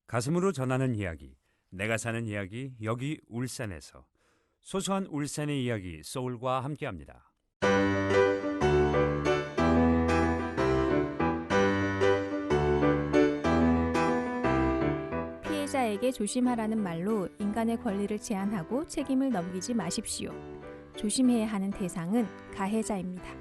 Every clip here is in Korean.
가슴으로 전하는 이야기, 내가 사는 이야기, 여기 울산에서 소소한 울산의 이야기 소울과 함께합니다. 피해자에게 조심하라는 말로 인간의 권리를 제한하고 책임을 넘기지 마십시오. 조심해야 하는 대상은 가해자입니다.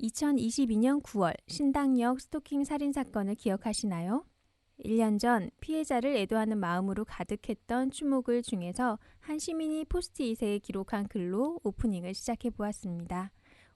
2022년 9월 신당역 스토킹 살인 사건을 기억하시나요? 1년 전 피해자를 애도하는 마음으로 가득했던 추모글 중에서 한 시민이 포스트잇에 기록한 글로 오프닝을 시작해 보았습니다.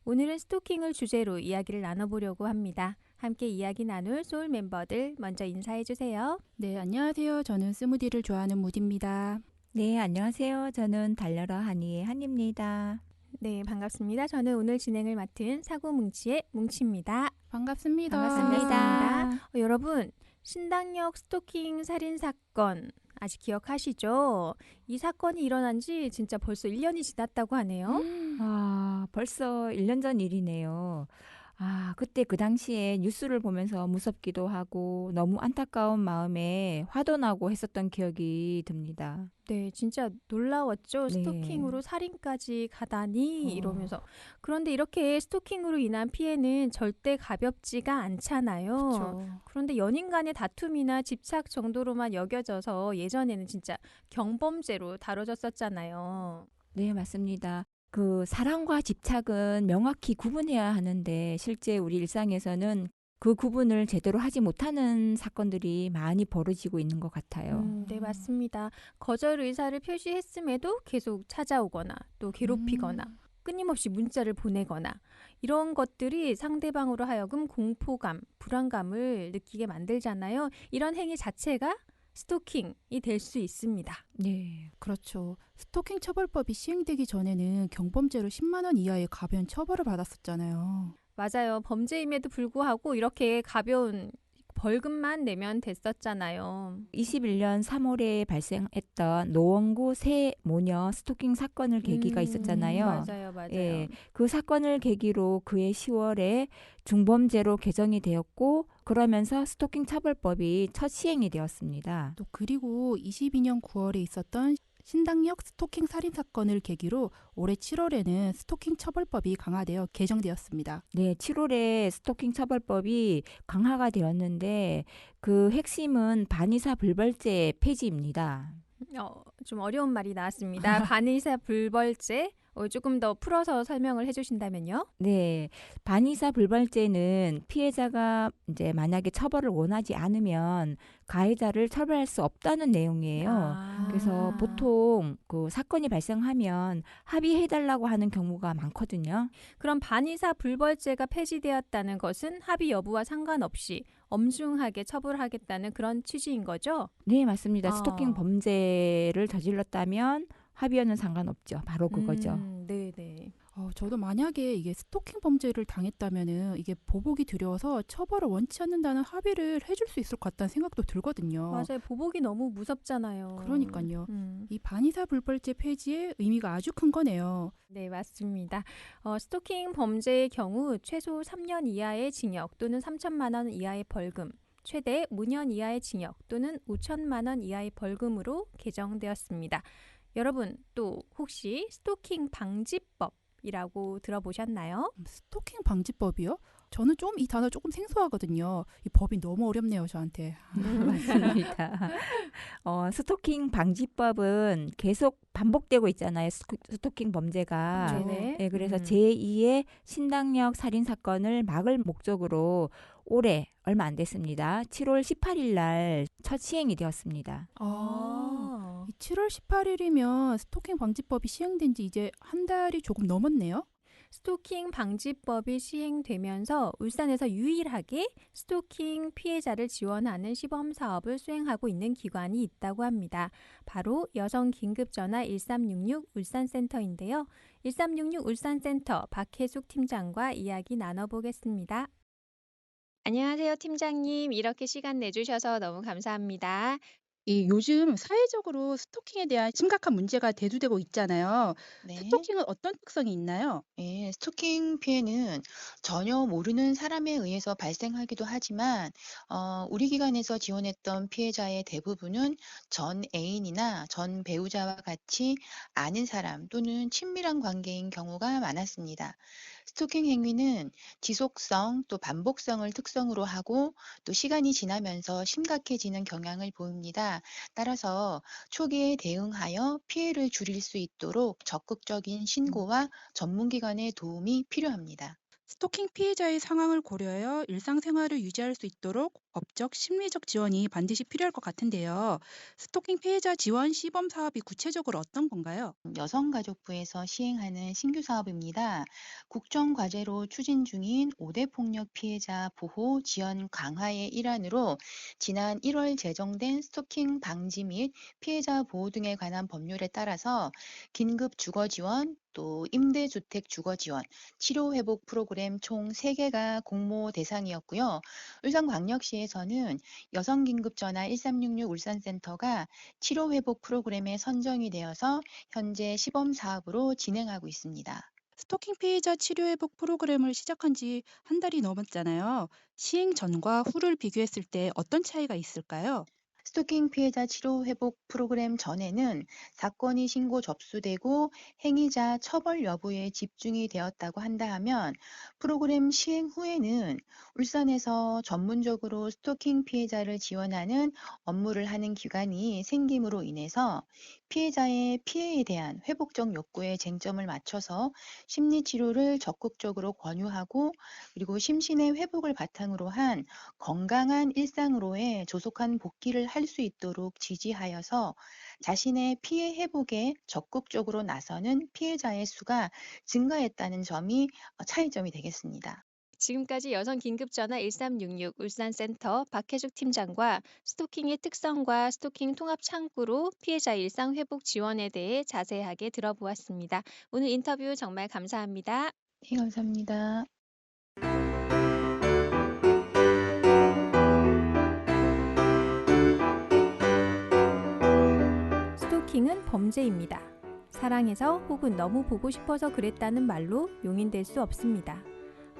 오늘은 스토킹을 주제로 이야기를 나눠보려고 합니다. 함께 이야기 나눌 소울 멤버들 먼저 인사해 주세요. 네, 안녕하세요. 저는 스무디를 좋아하는 무디입니다. 네, 안녕하세요. 저는 달려라 하니의 한입니다. 네, 반갑습니다. 저는 오늘 진행을 맡은 사고뭉치의 뭉치입니다. 반갑습니다. 반갑습니다. 여러분, 신당역 스토킹 살인 사건 아직 기억하시죠? 이 사건이 일어난 지 진짜 벌써 1년이 지났다고 하네요. 벌써 1년 전 일이네요. 그때 그 당시에 뉴스를 보면서 무섭기도 하고 너무 안타까운 마음에 화도 나고 했었던 기억이 듭니다. 네, 진짜 놀라웠죠. 네. 스토킹으로 살인까지 가다니 이러면서. 그런데 이렇게 스토킹으로 인한 피해는 절대 가볍지가 않잖아요. 그렇죠. 그런데 연인 간의 다툼이나 집착 정도로만 여겨져서 예전에는 진짜 경범죄로 다뤄졌었잖아요. 네, 맞습니다. 그 사랑과 집착은 명확히 구분해야 하는데 실제 우리 일상에서는 그 구분을 제대로 하지 못하는 사건들이 많이 벌어지고 있는 것 같아요. 네, 맞습니다. 거절 의사를 표시했음에도 계속 찾아오거나 또 괴롭히거나 끊임없이 문자를 보내거나 이런 것들이 상대방으로 하여금 공포감, 불안감을 느끼게 만들잖아요. 이런 행위 자체가 스토킹이 될 수 있습니다. 네. 그렇죠. 스토킹 처벌법이 시행되기 전에는 경범죄로 10만 원 이하의 가벼운 처벌을 받았었잖아요. 맞아요. 범죄임에도 불구하고 이렇게 가벼운 벌금만 내면 됐었잖아요. 21년 3월에 발생했던 노원구 새 모녀 스토킹 사건을 계기가 있었잖아요. 맞아요. 예, 그 사건을 계기로 그해 10월에 중범죄로 개정이 되었고 그러면서 스토킹 처벌법이 첫 시행이 되었습니다. 또 그리고 22년 9월에 있었던 신당역 스토킹 살인 사건을 계기로 올해 7월에는 스토킹 처벌법이 강화되어 개정되었습니다. 네, 7월에 스토킹 처벌법이 강화가 되었는데 그 핵심은 반의사 불벌죄 폐지입니다. 좀 어려운 말이 나왔습니다. 반의사 불벌죄. 조금 더 풀어서 설명을 해주신다면요? 네, 반의사 불벌죄는 피해자가 이제 만약에 처벌을 원하지 않으면 가해자를 처벌할 수 없다는 내용이에요. 그래서 보통 그 사건이 발생하면 합의해달라고 하는 경우가 많거든요. 그럼 반의사 불벌죄가 폐지되었다는 것은 합의 여부와 상관없이 엄중하게 처벌하겠다는 그런 취지인 거죠? 네, 맞습니다. 스토킹 범죄를 저질렀다면 합의와는 상관없죠. 바로 그거죠. 네네. 저도 만약에 이게 스토킹 범죄를 당했다면은 이게 보복이 두려워서 처벌을 원치 않는다는 합의를 해줄 수 있을 것 같다는 생각도 들거든요. 맞아요. 보복이 너무 무섭잖아요. 그러니까요. 이 반의사 불벌죄 폐지의 의미가 아주 큰 거네요. 네, 맞습니다. 스토킹 범죄의 경우 최소 3년 이하의 징역 또는 3천만 원 이하의 벌금, 최대 5년 이하의 징역 또는 5천만 원 이하의 벌금으로 개정되었습니다. 여러분, 또 혹시 스토킹 방지법이라고 들어보셨나요? 스토킹 방지법이요? 저는 좀 이 단어 조금 생소하거든요. 이 법이 너무 어렵네요, 저한테. 맞습니다. 스토킹 방지법은 계속 반복되고 있잖아요. 스토킹 범죄가. 네네. 네, 그래서 제2의 신당역 살인 사건을 막을 목적으로 올해 얼마 안 됐습니다. 7월 18일 날 첫 시행이 되었습니다. 이 7월 18일이면 스토킹 방지법이 시행된 지 이제 한 달이 조금 넘었네요. 스토킹 방지법이 시행되면서 울산에서 유일하게 스토킹 피해자를 지원하는 시범 사업을 수행하고 있는 기관이 있다고 합니다. 바로 여성긴급전화 1366 울산센터인데요. 1366 울산센터 박혜숙 팀장과 이야기 나눠보겠습니다. 안녕하세요, 팀장님. 이렇게 시간 내주셔서 너무 감사합니다. 이 요즘 사회적으로 스토킹에 대한 심각한 문제가 대두되고 있잖아요. 네. 스토킹은 어떤 특성이 있나요? 예, 스토킹 피해는 전혀 모르는 사람에 의해서 발생하기도 하지만, 우리 기관에서 지원했던 피해자의 대부분은 전 애인이나 전 배우자와 같이 아는 사람 또는 친밀한 관계인 경우가 많았습니다. 스토킹 행위는 지속성 또 반복성을 특성으로 하고 또 시간이 지나면서 심각해지는 경향을 보입니다. 따라서 초기에 대응하여 피해를 줄일 수 있도록 적극적인 신고와 전문기관의 도움이 필요합니다. 스토킹 피해자의 상황을 고려하여 일상생활을 유지할 수 있도록 법적, 심리적 지원이 반드시 필요할 것 같은데요. 스토킹 피해자 지원 시범 사업이 구체적으로 어떤 건가요? 여성가족부에서 시행하는 신규 사업입니다. 국정과제로 추진 중인 5대 폭력 피해자 보호 지원 강화의 일환으로 지난 1월 제정된 스토킹 방지 및 피해자 보호 등에 관한 법률에 따라서 긴급 주거 지원, 또 임대주택 주거 지원, 치료회복 프로그램 총 3개가 공모 대상이었고요. 울산광역시에서는 여성긴급전화 1366 울산센터가 치료회복 프로그램에 선정이 되어서 현재 시범 사업으로 진행하고 있습니다. 스토킹 피해자 치료회복 프로그램을 시작한 지 한 달이 넘었잖아요. 시행 전과 후를 비교했을 때 어떤 차이가 있을까요? 스토킹 피해자 치료 회복 프로그램 전에는 사건이 신고 접수되고 행위자 처벌 여부에 집중이 되었다고 한다 하면 프로그램 시행 후에는 울산에서 전문적으로 스토킹 피해자를 지원하는 업무를 하는 기관이 생김으로 인해서 피해자의 피해에 대한 회복적 욕구에 쟁점을 맞춰서 심리 치료를 적극적으로 권유하고 그리고 심신의 회복을 바탕으로 한 건강한 일상으로의 조속한 복귀를 할 수 있도록 지지하여서 자신의 피해 회복에 적극적으로 나서는 피해자의 수가 증가했다는 점이 차이점이 되겠습니다. 지금까지 여성 긴급전화 1366 울산센터 박혜숙 팀장과 스토킹의 특성과 스토킹 통합 창구로 피해자 일상 회복 지원에 대해 자세하게 들어보았습니다. 오늘 인터뷰 정말 감사합니다. 네, 감사합니다. 스토킹은 범죄입니다. 사랑해서 혹은 너무 보고 싶어서 그랬다는 말로 용인될 수 없습니다.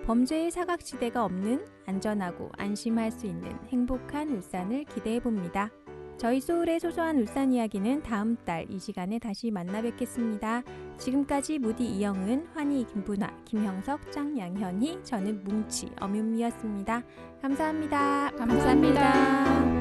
범죄의 사각지대가 없는 안전하고 안심할 수 있는 행복한 울산을 기대해 봅니다. 저희 소울의 소소한 울산 이야기는 다음 달 이 시간에 다시 만나 뵙겠습니다. 지금까지 무디 이영은, 환희 김분화, 김형석, 짱양현희, 저는 뭉치 엄윤미였습니다. 감사합니다. 감사합니다.